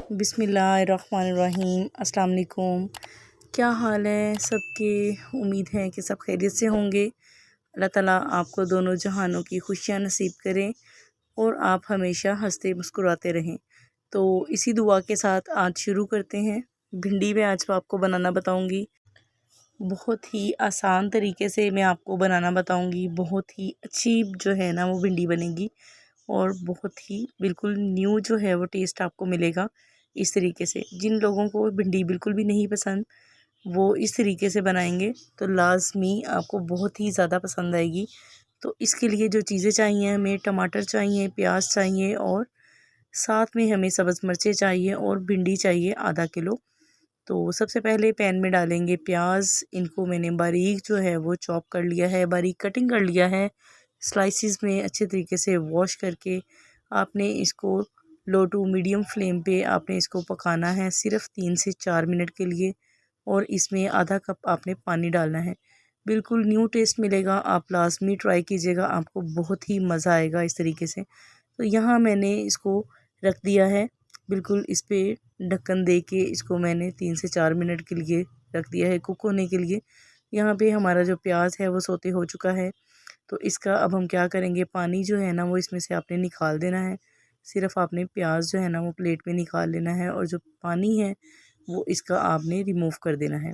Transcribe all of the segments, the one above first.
बिस्मिल्लाहिर्रहमानिर्रहीम। अस्सलाम वालेकुम। क्या हाल है सबके? उम्मीद है कि सब खैरियत से होंगे। अल्लाह ताला आपको दोनों जहानों की खुशियाँ नसीब करें और आप हमेशा हंसते मुस्कुराते रहें। तो इसी दुआ के साथ आज शुरू करते हैं। भिंडी में आज आपको बनाना बताऊंगी। बहुत ही आसान तरीके से मैं आपको बनाना बताऊंगी। बहुत ही अच्छी जो है ना वो भिंडी बनेगी और बहुत ही बिल्कुल न्यू जो है वो टेस्ट आपको मिलेगा। इस तरीके से जिन लोगों को भिंडी बिल्कुल भी नहीं पसंद वो इस तरीके से बनाएंगे तो लाजमी आपको बहुत ही ज़्यादा पसंद आएगी। तो इसके लिए जो चीज़ें चाहिए, हमें टमाटर चाहिए, प्याज चाहिए और साथ में हमें सब्ज़ मिर्चें चाहिए और भिंडी चाहिए आधा किलो। तो सबसे पहले पैन में डालेंगे प्याज। इनको मैंने बारीक जो है वो चॉप कर लिया है, बारीक कटिंग कर लिया है। स्लाइसिस में अच्छे तरीके से वॉश करके आपने इसको लो टू मीडियम फ्लेम पे आपने इसको पकाना है सिर्फ 3 से 4 मिनट के लिए। और इसमें आधा कप आपने पानी डालना है। बिल्कुल न्यू टेस्ट मिलेगा, आप लाजमी ट्राई कीजिएगा, आपको बहुत ही मज़ा आएगा इस तरीके से। तो यहाँ मैंने इसको रख दिया है, बिल्कुल इस पर ढक्कन दे के इसको मैंने 3 से 4 मिनट के लिए रख दिया है कुक होने के लिए। यहाँ पे हमारा जो प्याज है वो सोते हो चुका है। तो इसका अब हम क्या करेंगे, पानी जो है ना वो इसमें से आपने निकाल देना है। सिर्फ आपने प्याज जो है ना वो प्लेट में निकाल लेना है और जो पानी है वो इसका आपने रिमूव कर देना है।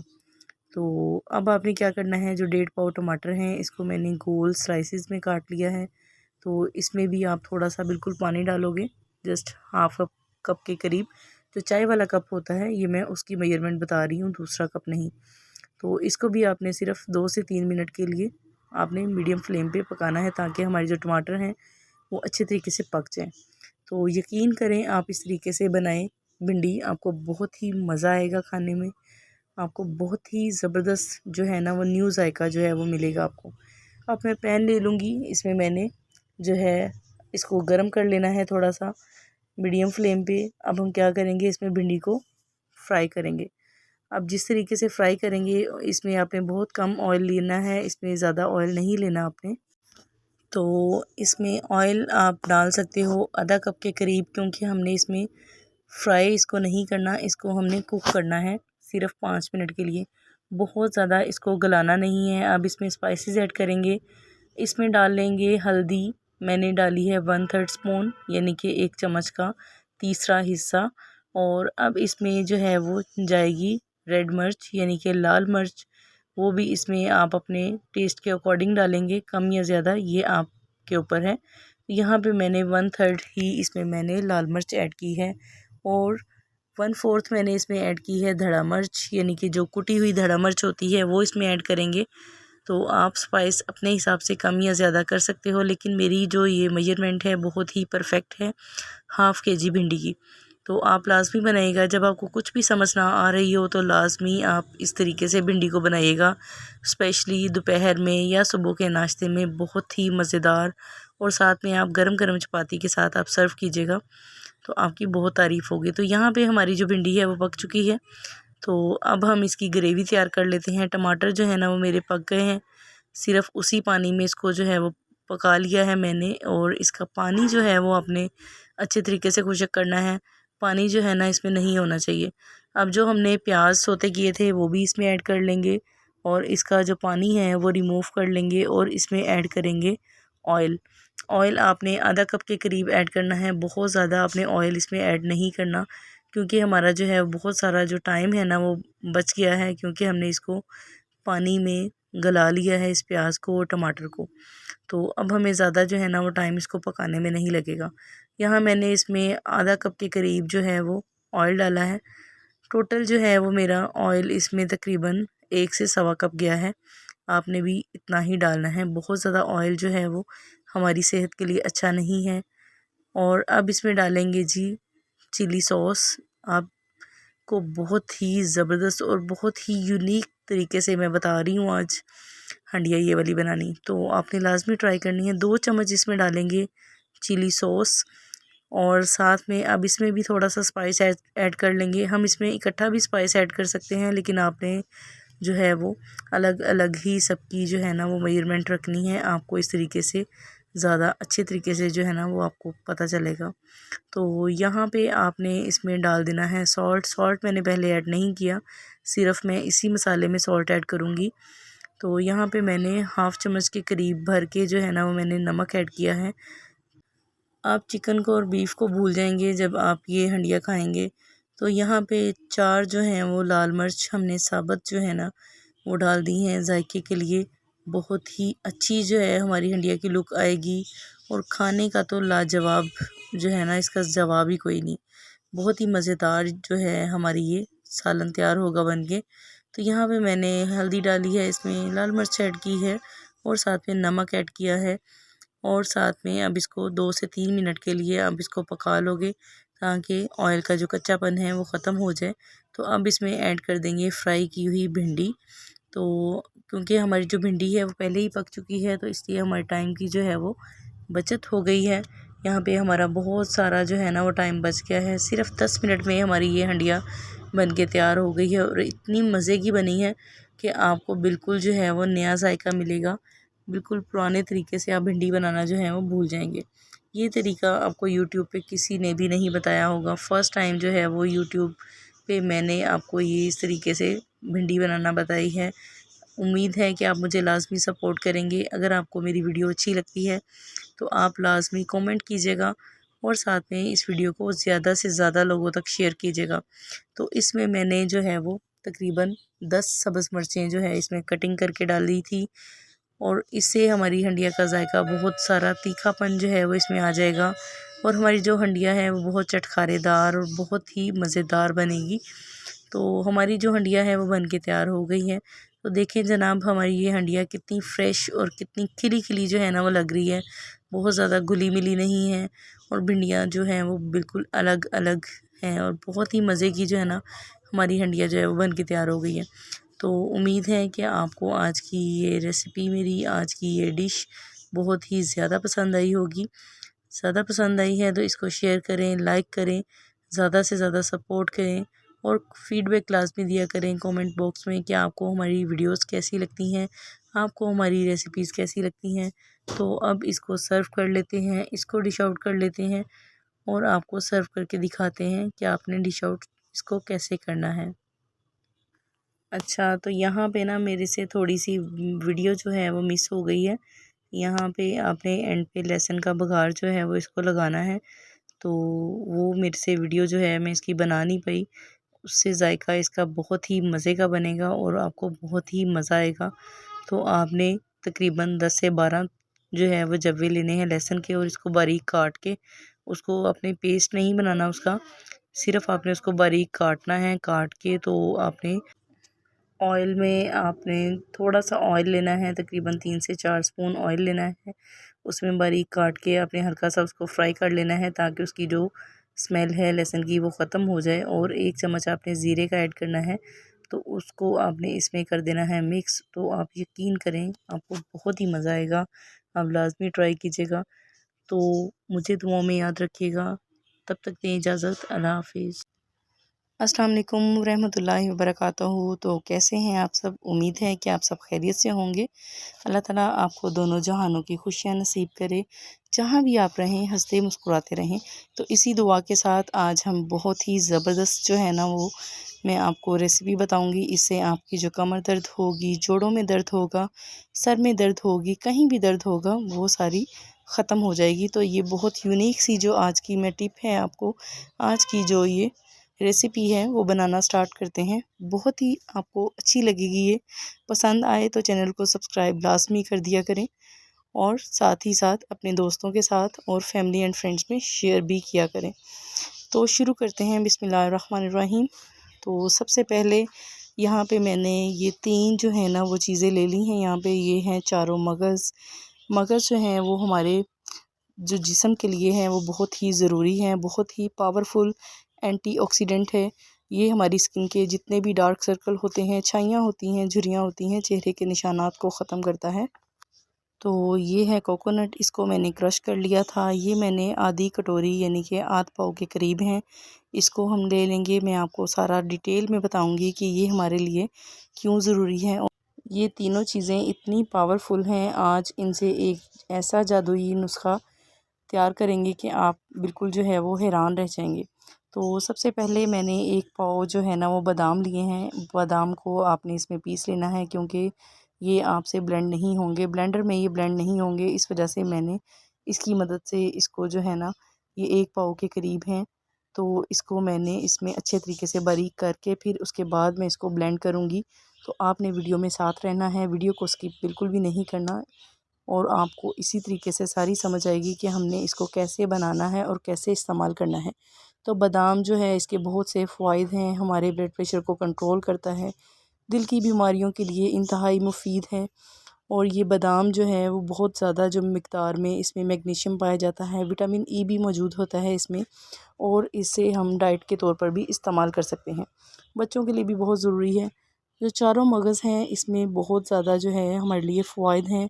तो अब आपने क्या करना है, जो 1.5 पाव टमाटर हैं इसको मैंने गोल स्लाइसिस में काट लिया है। तो इसमें भी आप थोड़ा सा बिल्कुल पानी डालोगे, जस्ट हाफ कप के करीब। जो चाय वाला कप होता है ये मैं उसकी मेजरमेंट बता रही हूँ, दूसरा कप नहीं। तो इसको भी आपने सिर्फ 2 से 3 मिनट के लिए आपने मीडियम फ्लेम पे पकाना है ताकि हमारे जो टमाटर हैं वो अच्छे तरीके से पक जाएं। तो यकीन करें आप इस तरीके से बनाएं भिंडी, आपको बहुत ही मज़ा आएगा खाने में। आपको बहुत ही ज़बरदस्त जो है ना वो न्यू जायका जो है वो मिलेगा आपको। अब मैं पैन ले लूँगी, इसमें मैंने जो है इसको गर्म कर लेना है थोड़ा सा मीडियम फ्लेम पे। अब हम क्या करेंगे, इसमें भिंडी को फ्राई करेंगे। अब जिस तरीके से फ्राई करेंगे इसमें आपने बहुत कम ऑयल लेना है, इसमें ज़्यादा ऑयल नहीं लेना आपने। तो इसमें ऑयल आप डाल सकते हो आधा कप के करीब, क्योंकि हमने इसमें फ्राई इसको नहीं करना, इसको हमने कुक करना है सिर्फ 5 मिनट के लिए। बहुत ज़्यादा इसको गलाना नहीं है। अब इसमें स्पाइसेस ऐड करेंगे। इसमें डाल लेंगे हल्दी, मैंने डाली है 1/3 स्पून यानी कि 1 चम्मच का तीसरा हिस्सा। और अब इसमें जो है वो जाएगी रेड मिर्च यानी कि लाल मिर्च, वो भी इसमें आप अपने टेस्ट के अकॉर्डिंग डालेंगे, कम या ज़्यादा ये आपके ऊपर है। यहाँ पे मैंने 1/3 ही इसमें मैंने लाल मिर्च ऐड की है और 1/4 मैंने इसमें ऐड की है धड़ा मिर्च, यानी कि जो कुटी हुई धड़ा मिर्च होती है वो इसमें ऐड करेंगे। तो आप स्पाइस अपने हिसाब से कम या ज़्यादा कर सकते हो, लेकिन मेरी जो ये मेजरमेंट है बहुत ही परफेक्ट है हाफ़ kg भिंडी की। तो आप लाजमी बनाइएगा, जब आपको कुछ भी समझ ना आ रही हो तो लाजमी आप इस तरीके से भिंडी को बनाइएगा। स्पेशली दोपहर में या सुबह के नाश्ते में बहुत ही मज़ेदार, और साथ में आप गरम गरम चपाती के साथ आप सर्व कीजिएगा तो आपकी बहुत तारीफ़ होगी। तो यहाँ पे हमारी जो भिंडी है वो पक चुकी है। तो अब हम इसकी ग्रेवी तैयार कर लेते हैं। टमाटर जो है ना वो मेरे पक गए हैं, सिर्फ उसी पानी में इसको जो है वो पका लिया है मैंने। और इसका पानी जो है वो आपने अच्छे तरीके से खुशक करना है, पानी जो है ना इसमें नहीं होना चाहिए। अब जो हमने प्याज सोते किए थे वो भी इसमें ऐड कर लेंगे और इसका जो पानी है वो रिमूव कर लेंगे और इसमें ऐड करेंगे ऑयल। ऑयल आपने आधा कप के करीब ऐड करना है, बहुत ज़्यादा आपने ऑयल इसमें ऐड नहीं करना, क्योंकि हमारा जो है बहुत सारा जो टाइम है ना वो बच गया है, क्योंकि हमने इसको पानी में गला लिया है इस प्याज को और टमाटर को। तो अब हमें ज़्यादा जो है ना वो टाइम इसको पकाने में नहीं लगेगा। यहाँ मैंने इसमें आधा कप के करीब जो है वो ऑयल डाला है। टोटल जो है वो मेरा ऑयल इसमें तकरीबन 1 से सवा कप गया है। आपने भी इतना ही डालना है, बहुत ज़्यादा ऑयल जो है वो हमारी सेहत के लिए अच्छा नहीं है। और अब इसमें डालेंगे जी चिली सॉस। आपको बहुत ही ज़बरदस्त और बहुत ही यूनिक तरीके से मैं बता रही हूँ आज हंडिया ये वाली बनानी, तो आपने लाजमी ट्राई करनी है। 2 चम्मच इसमें डालेंगे चिली सॉस और साथ में अब इसमें भी थोड़ा सा स्पाइस ऐड कर लेंगे। हम इसमें इकट्ठा भी स्पाइस ऐड कर सकते हैं, लेकिन आपने जो है वो अलग अलग ही सबकी जो है ना वो मेजरमेंट रखनी है। आपको इस तरीके से ज़्यादा अच्छे तरीके से जो है ना वो आपको पता चलेगा। तो यहाँ पे आपने इसमें डाल देना है सॉल्ट मैंने पहले ऐड नहीं किया, सिर्फ मैं इसी मसाले में सॉल्ट ऐड करूँगी। तो यहाँ पे मैंने हाफ़ चम्मच के करीब भर के जो है ना वो मैंने नमक ऐड किया है। आप चिकन को और बीफ को भूल जाएंगे जब आप ये हंडिया खाएंगे। तो यहाँ पे 4 जो हैं वो लाल मिर्च हमने साबुत जो है ना वो डाल दी हैं जायके के लिए। बहुत ही अच्छी जो है हमारी हंडिया की लुक आएगी और खाने का तो लाजवाब जो है ना इसका जवाब ही कोई नहीं। बहुत ही मज़ेदार जो है हमारी ये सालन तैयार होगा बन के। तो यहाँ पे मैंने हल्दी डाली है, इसमें लाल मिर्च ऐड की है और साथ में नमक ऐड किया है और साथ में अब इसको 2 से 3 मिनट के लिए अब इसको पका लोगे ताकि ऑयल का जो कच्चापन है वो ख़त्म हो जाए। तो अब इसमें ऐड कर देंगे फ्राई की हुई भिंडी। तो क्योंकि हमारी जो भिंडी है वो पहले ही पक चुकी है तो इसलिए हमारे टाइम की जो है वो बचत हो गई है। यहाँ पे हमारा बहुत सारा जो है ना वो टाइम बच गया है। सिर्फ 10 मिनट में हमारी ये हंडिया बन के तैयार हो गई है और इतनी मज़े की बनी है कि आपको बिल्कुल जो है वो नया जायका मिलेगा। बिल्कुल पुराने तरीके से आप भिंडी बनाना जो है वो भूल जाएंगे। ये तरीका आपको यूट्यूब पे किसी ने भी नहीं बताया होगा। फ़र्स्ट टाइम जो है वो यूट्यूब पे मैंने आपको ये इस तरीके से भिंडी बनाना बताई है। उम्मीद है कि आप मुझे लाज़मी सपोर्ट करेंगे। अगर आपको मेरी वीडियो अच्छी लगती है तो आप लाज़मी कमेंट कीजिएगा और साथ में इस वीडियो को ज़्यादा से ज़्यादा लोगों तक शेयर कीजिएगा। तो इसमें मैंने जो है वो तकरीबन 10 सब्ज़ मिर्चें जो है इसमें कटिंग करके डाली थी और इससे हमारी हंडिया का जायका बहुत सारा तीखापन जो है वो इसमें आ जाएगा और हमारी जो हंडिया है वो बहुत चटखारेदार और बहुत ही मज़ेदार बनेगी। तो हमारी जो हंडिया है वो बन के तैयार हो गई है। तो देखें जनाब हमारी ये हंडिया कितनी फ़्रेश और कितनी खिली खिली जो है ना वो लग रही है। बहुत ज़्यादा घुली मिली नहीं है और भिंडियाँ जो हैं वो बिल्कुल अलग अलग हैं और बहुत ही मज़े की जो है ना हमारी हंडिया जो है वो बन के तैयार हो गई है। तो उम्मीद है कि आपको आज की ये रेसिपी मेरी आज की ये डिश बहुत ही ज़्यादा पसंद आई होगी। ज़्यादा पसंद आई है तो इसको शेयर करें, लाइक करें, ज़्यादा से ज़्यादा सपोर्ट करें और फीडबैक लाज़मी दिया करें कमेंट बॉक्स में कि आपको हमारी वीडियोस कैसी लगती हैं, आपको हमारी रेसिपीज़ कैसी लगती हैं। तो अब इसको सर्व कर लेते हैं, इसको डिश आउट कर लेते हैं और आपको सर्व करके दिखाते हैं कि आपने डिश आउट इसको कैसे करना है। अच्छा, तो यहाँ पे ना मेरे से थोड़ी सी वीडियो जो है वो मिस हो गई है। यहाँ पे आपने एंड पे लहसुन का बघार जो है वो इसको लगाना है। तो वो मेरे से वीडियो जो है मैं इसकी बना नहीं पाई। उससे जायका इसका बहुत ही मज़े का बनेगा और आपको बहुत ही मज़ा आएगा। तो आपने तकरीबन 10 से 12 जो है वो जवे लेने हैं लहसुन के और इसको बारीक काट के उसको आपने पेस्ट नहीं बनाना उसका, सिर्फ़ आपने उसको बारीक काटना है। काट के तो आपने ऑयल में आपने थोड़ा सा ऑयल लेना है, तकरीबन 3 से 4 स्पून ऑयल लेना है। उसमें बारीक काट के आपने हल्का सा उसको फ्राई कर लेना है ताकि उसकी जो स्मेल है लहसुन की वो ख़त्म हो जाए और 1 चम्मच आपने ज़ीरे का ऐड करना है। तो उसको आपने इसमें कर देना है मिक्स। तो आप यकीन करें आपको बहुत ही मज़ा आएगा, आप लाज़मी ट्राई कीजिएगा। तो मुझे दुआओं में याद रखिएगा। तब तक दें इजाज़त। अल्लाह हाफ़िज़। अस्सलाम वालेकुम रहमतुल्लाहि व बरकातहू। तो कैसे हैं आप सब? उम्मीद है कि आप सब खैरियत से होंगे। अल्लाह ताला आपको दोनों जहानों की खुशियाँ नसीब करे। जहाँ भी आप रहें हंसते मुस्कुराते रहें। तो इसी दुआ के साथ आज हम बहुत ही ज़बरदस्त जो है ना वो मैं आपको रेसिपी बताऊंगी। इससे आपकी जो कमर दर्द होगी, जोड़ों में दर्द होगा, सर में दर्द होगी, कहीं भी दर्द होगा वो सारी ख़त्म हो जाएगी। तो ये बहुत यूनिक सी जो आज की मैं टिप है आपको आज की जो ये रेसिपी है वो बनाना स्टार्ट करते हैं। बहुत ही आपको अच्छी लगेगी ये। पसंद आए तो चैनल को सब्सक्राइब लाजमी कर दिया करें और साथ ही साथ अपने दोस्तों के साथ और फैमिली एंड फ्रेंड्स में शेयर भी किया करें। तो शुरू करते हैं बिस्मिल्लाहिर्रहमानिर्रहीम। तो सबसे पहले यहाँ पे मैंने ये 3 जो है ना वो चीज़ें ले ली हैं। यहाँ पे ये हैं चारों मगज़। मगज़ जो हैं वो हमारे जो जिस्म के लिए हैं वो बहुत ही ज़रूरी हैं, बहुत ही पावरफुल एंटीऑक्सीडेंट है। ये हमारी स्किन के जितने भी डार्क सर्कल होते हैं, छाइयाँ होती हैं, झुर्रियाँ होती हैं, चेहरे के निशानात को ख़त्म करता है। तो ये है कोकोनट, इसको मैंने क्रश कर लिया था। ये मैंने आधी कटोरी यानी कि आध पाव के करीब हैं। इसको हम ले लेंगे। मैं आपको सारा डिटेल में बताऊंगी कि ये हमारे लिए क्यों ज़रूरी है। ये तीनों चीज़ें इतनी पावरफुल हैं, आज इनसे एक ऐसा जादुई नुस्खा तैयार करेंगे कि आप बिल्कुल जो है वो हैरान रह जाएंगे। तो सबसे पहले मैंने एक पाव जो है ना वो बादाम लिए हैं। बादाम को आपने इसमें पीस लेना है, क्योंकि ये आपसे ब्लेंड नहीं होंगे, ब्लेंडर में ये ब्लेंड नहीं होंगे। इस वजह से मैंने इसकी मदद से इसको जो है ना, ये एक पाव के करीब हैं, तो इसको मैंने इसमें अच्छे तरीके से बारीक करके फिर उसके बाद मैं इसको ब्लेंड करूँगी। तो आपने वीडियो में साथ रहना है, वीडियो को स्किप बिल्कुल भी नहीं करना, और आपको इसी तरीके से सारी समझ आएगी कि हमने इसको कैसे बनाना है और कैसे इस्तेमाल करना है। तो बादाम जो है इसके बहुत से फ़वाइद हैं, हमारे ब्लड प्रेशर को कंट्रोल करता है, दिल की बीमारियों के लिए इंतहाई मुफीद है। और ये बादाम जो है वो बहुत ज़्यादा जो मिक़दार में इसमें मैग्नीशियम पाया जाता है, विटामिन ई भी मौजूद होता है इसमें, और इसे हम डाइट के तौर पर भी इस्तेमाल कर सकते हैं। बच्चों के लिए भी बहुत ज़रूरी है। जो चारों मगज़ हैं इसमें बहुत ज़्यादा जो है हमारे लिए फ़वाइद हैं।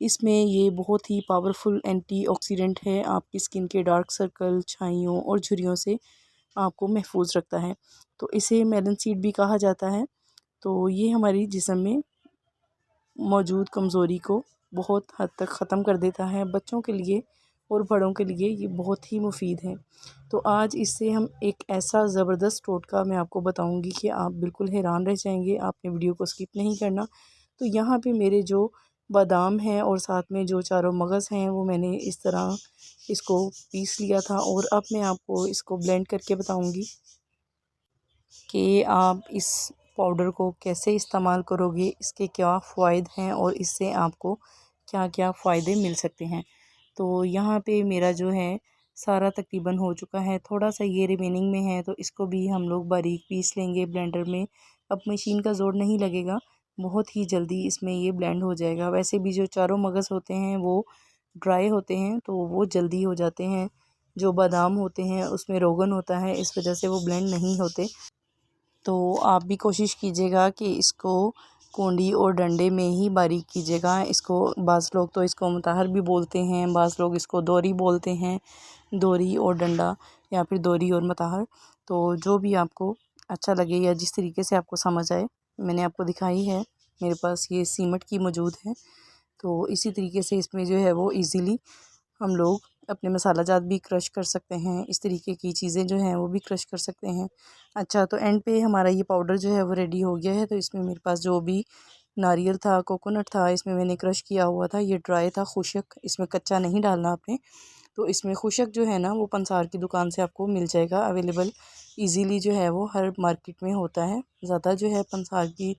इसमें ये बहुत ही पावरफुल एंटीऑक्सीडेंट है, आपकी स्किन के डार्क सर्कल, छाइयों और झुर्रियों से आपको महफूज रखता है। तो इसे मेलन सीड भी कहा जाता है। तो ये हमारी जिस्म में मौजूद कमज़ोरी को बहुत हद तक ख़त्म कर देता है। बच्चों के लिए और बड़ों के लिए ये बहुत ही मुफीद है। तो आज इससे हम एक ऐसा ज़बरदस्त टोटका मैं आपको बताऊंगी कि आप बिल्कुल हैरान रह जाएंगे। आपने वीडियो को स्किप नहीं करना। तो यहाँ पे मेरे जो बादाम हैं और साथ में जो चारों मगज़ हैं वो मैंने इस तरह इसको पीस लिया था, और अब मैं आपको इसको ब्लेंड करके बताऊंगी कि आप इस पाउडर को कैसे इस्तेमाल करोगे, इसके क्या फ़ायदे हैं और इससे आपको क्या क्या फ़ायदे मिल सकते हैं। तो यहाँ पे मेरा जो है सारा तकरीबन हो चुका है, थोड़ा सा ये रिमेनिंग में है, तो इसको भी हम लोग बारीक पीस लेंगे ब्लेंडर में। अब मशीन का ज़ोर नहीं लगेगा, बहुत ही जल्दी इसमें ये ब्लेंड हो जाएगा। वैसे भी जो चारों मगज़ होते हैं वो ड्राई होते हैं, तो वो जल्दी हो जाते हैं। जो बादाम होते हैं उसमें रोगन होता है, इस वजह से वो ब्लेंड नहीं होते। तो आप भी कोशिश कीजिएगा कि इसको कूंडी और डंडे में ही बारीक कीजिएगा। इसको बाज़ लोग तो इसको मुताहर भी बोलते हैं, बाज़ लोग इसको दोरी बोलते हैं, दोरी और डंडा या फिर दोरी और मुताहर। तो जो भी आपको अच्छा लगे या जिस तरीके से आपको समझ आए, मैंने आपको दिखाई है। मेरे पास ये सीमट की मौजूद है, तो इसी तरीके से इसमें जो है वो इजीली हम लोग अपने मसाला जात भी क्रश कर सकते हैं, इस तरीके की चीज़ें जो हैं वो भी क्रश कर सकते हैं। अच्छा, तो एंड पे हमारा ये पाउडर जो है वो रेडी हो गया है। तो इसमें मेरे पास जो भी नारियल था, कोकोनट था, इसमें मैंने क्रश किया हुआ था। ये ड्राई था, खुशक, इसमें कच्चा नहीं डालना आपने। तो इसमें खुशक जो है ना वो पंसार की दुकान से आपको मिल जाएगा अवेलेबल ईज़िली, जो है वो हर मार्केट में होता है। ज़्यादा जो है पंसार की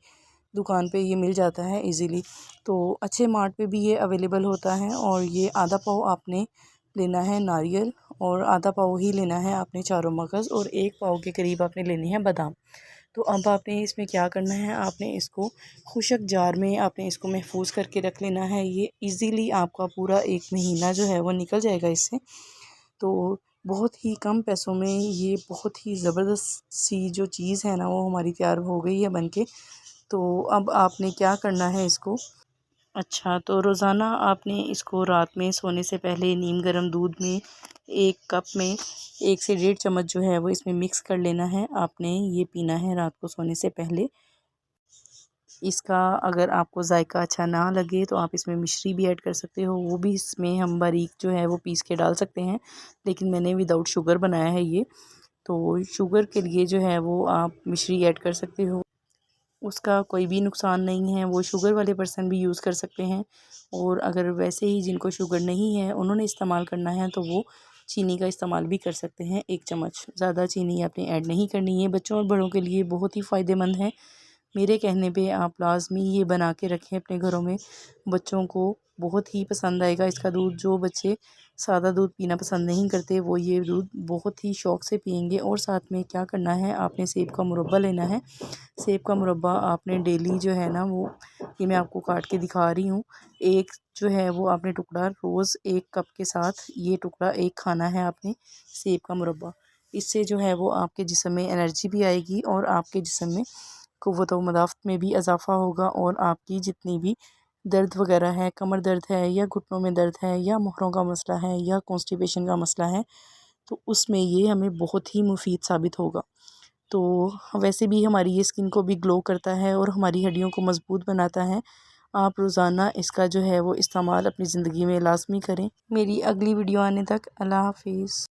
दुकान पे ये मिल जाता है इजीली। तो अच्छे मार्ट पे भी ये अवेलेबल होता है। और ये आधा पाव आपने लेना है नारियल, और आधा पाव ही लेना है आपने चारों मगज़, और एक पाव के करीब आपने लेनी है बादाम। तो अब आपने इसमें क्या करना है, आपने इसको खुशक जार में आपने इसको महफूज करके रख लेना है। ये इजीली आपका पूरा 1 महीना जो है वो निकल जाएगा इससे। तो बहुत ही कम पैसों में ये बहुत ही ज़बरदस्त सी जो चीज़ है ना वो हमारी तैयार हो गई है बनके। तो अब आपने क्या करना है इसको, अच्छा, तो रोज़ाना आपने इसको रात में सोने से पहले नीम गर्म दूध में 1 कप में 1 से 1.5 चम्मच जो है वो इसमें मिक्स कर लेना है। आपने ये पीना है रात को सोने से पहले। इसका अगर आपको जायका अच्छा ना लगे तो आप इसमें मिश्री भी ऐड कर सकते हो, वो भी इसमें हम बारीक जो है वो पीस के डाल सकते हैं, लेकिन मैंने विदाउट शुगर बनाया है ये। तो शुगर के लिए जो है वो आप मिश्री ऐड कर सकते हो, उसका कोई भी नुकसान नहीं है, वो शुगर वाले पर्सन भी यूज़ कर सकते हैं। और अगर वैसे ही जिनको शुगर नहीं है उन्होंने इस्तेमाल करना है तो वो चीनी का इस्तेमाल भी कर सकते हैं। 1 चम्मच, ज़्यादा चीनी आपने ऐड नहीं करनी है। बच्चों और बड़ों के लिए बहुत ही फ़ायदेमंद है। मेरे कहने पे आप लाज़मी ये बना के रखें अपने घरों में, बच्चों को बहुत ही पसंद आएगा इसका दूध। जो बच्चे सादा दूध पीना पसंद नहीं करते वो ये दूध बहुत ही शौक़ से पियेंगे। और साथ में क्या करना है, आपने सेब का मुरब्बा लेना है। सेब का मुरब्बा आपने डेली जो है ना वो, ये मैं आपको काट के दिखा रही हूँ, एक जो है वो आपने टुकड़ा रोज़ 1 कप के साथ ये टुकड़ा एक खाना है आपने सेब का मुरब्बा। इससे जो है वो आपके जिस्म में एनर्जी भी आएगी और आपके जिस्म में क़ुव्वत व मदाफ़त में भी इजाफ़ा होगा। और आपकी जितनी भी दर्द वगैरह है, कमर दर्द है या घुटनों में दर्द है या मोहरों का मसला है या कॉन्स्टिपेशन का मसला है, तो उसमें ये हमें बहुत ही मुफीद साबित होगा। तो वैसे भी हमारी ये स्किन को भी ग्लो करता है और हमारी हड्डियों को मज़बूत बनाता है। आप रोज़ाना इसका जो है वो इस्तेमाल अपनी ज़िंदगी में लाज़मी करें। मेरी अगली वीडियो आने तक अल्लाह हाफिज़।